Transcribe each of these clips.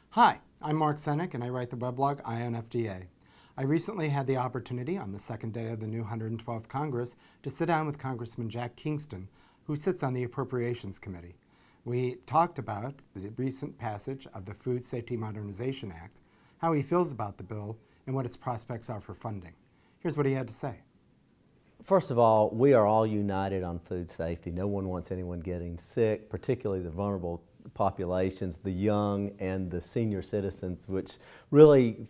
Hi, I'm Mark Senek and I write the weblog Eye on FDA. I recently had the opportunity on the second day of the new 112th Congress to sit down with Congressman Jack Kingston, who sits on the Appropriations Committee. We talked about the recent passage of the Food Safety Modernization Act, how he feels about the bill, and what its prospects are for funding. Here's what he had to say. First of all, we are all united on food safety. No one wants anyone getting sick, particularly the vulnerable populations, the young and the senior citizens, which really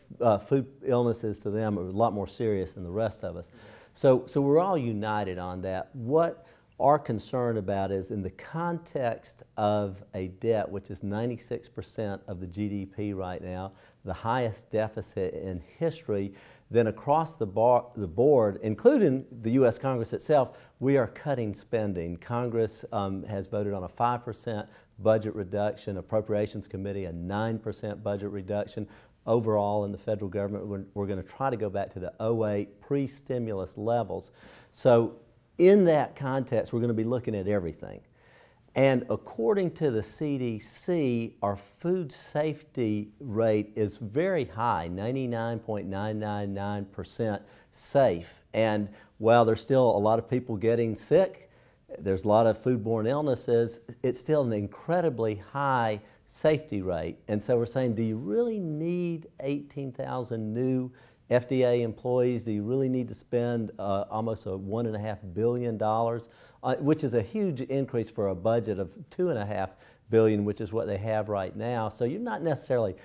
food illnesses to them are a lot more serious than the rest of us. So we're all united on that. What our concern about is in the context of a debt which is 96% of the GDP right now, the highest deficit in history, then across the board, including the U.S. Congress itself, we are cutting spending. Congress has voted on a 5% budget reduction, Appropriations Committee a 9% budget reduction. Overall in the federal government, we're going to try to go back to the 2008 pre-stimulus levels. So in that context, we're going to be looking at everything. And according to the CDC, our food safety rate is very high, 99.999% safe. And while there's still a lot of people getting sick, there's a lot of foodborne illnesses, it's still an incredibly high safety rate. And so we're saying, do you really need 18,000 new FDA employees? Do you really need to spend almost $1.5 billion, which is a huge increase for a budget of $2.5 billion, which is what they have right now. So you're not necessarily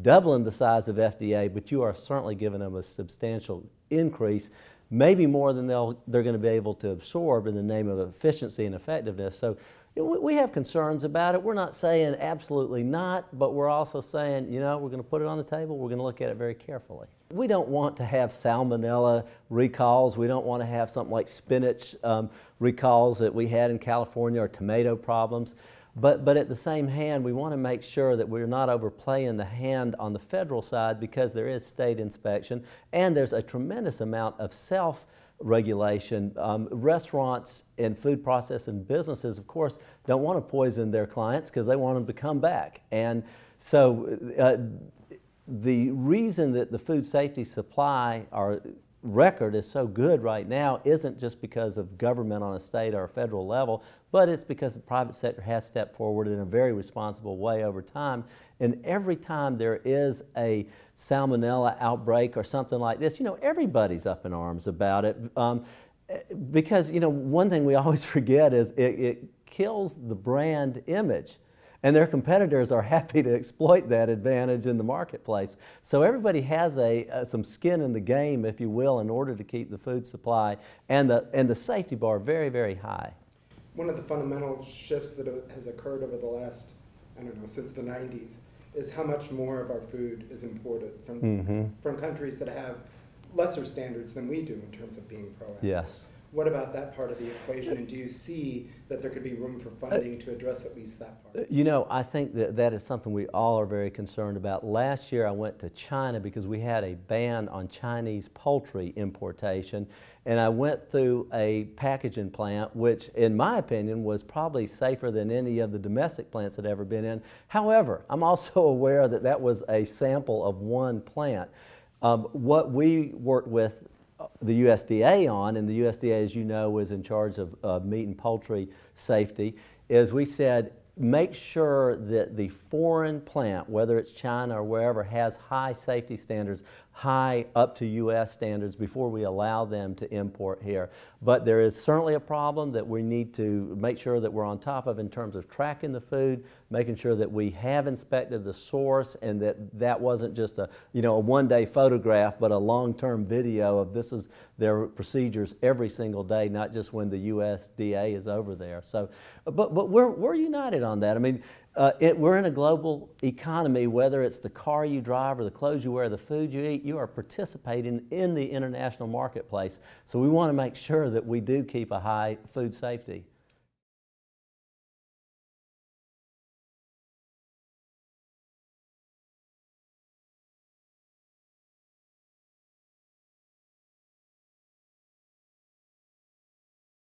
doubling the size of FDA, but you are certainly giving them a substantial increase, maybe more than they're going to be able to absorb in the name of efficiency and effectiveness. So we have concerns about it. We're not saying absolutely not, but we're also saying, you know, we're going to put it on the table. We're going to look at it very carefully. We don't want to have salmonella recalls. We don't want to have something like spinach recalls that we had in California or tomato problems. But at the same hand, we want to make sure that we're not overplaying the hand on the federal side because there is state inspection and there's a tremendous amount of self-regulation. Restaurants and food processing businesses, of course, don't want to poison their clients because they want them to come back. And so the reason that the food safety supply, our record is so good right now isn't just because of government on a state or a federal level, but it's because the private sector has stepped forward in a very responsible way over time. And every time there is a salmonella outbreak or something like this, you know, everybody's up in arms about it. Because, you know, one thing we always forget is it kills the brand image. And their competitors are happy to exploit that advantage in the marketplace. So everybody has some skin in the game, if you will, in order to keep the food supply and the safety bar very, very high. One of the fundamental shifts that has occurred over the last, I don't know, since the 90s, is how much more of our food is imported from countries that have lesser standards than we do in terms of being proactive. Yes. What about that part of the equation, and do you see that there could be room for funding to address at least that part? You know, I think that is something we all are very concerned about. Last year I went to China because we had a ban on Chinese poultry importation, and I went through a packaging plant which, in my opinion, was probably safer than any of the domestic plants that I've ever been in. However, I'm also aware that that was a sample of one plant. What we worked with the USDA on, and the USDA, as you know, is in charge of meat and poultry safety, is we said make sure that the foreign plant, whether it's China or wherever, has high safety standards, high up to U.S. standards before we allow them to import here. But there is certainly a problem that we need to make sure that we're on top of in terms of tracking the food, making sure that we have inspected the source and that wasn't just a one-day photograph, but a long-term video of this is their procedures every single day, not just when the USDA is over there. So, but we're united on that. I mean, we're in a global economy. Whether it's the car you drive or the clothes you wear, the food you eat, you are participating in the international marketplace. So we want to make sure that we do keep a high food safety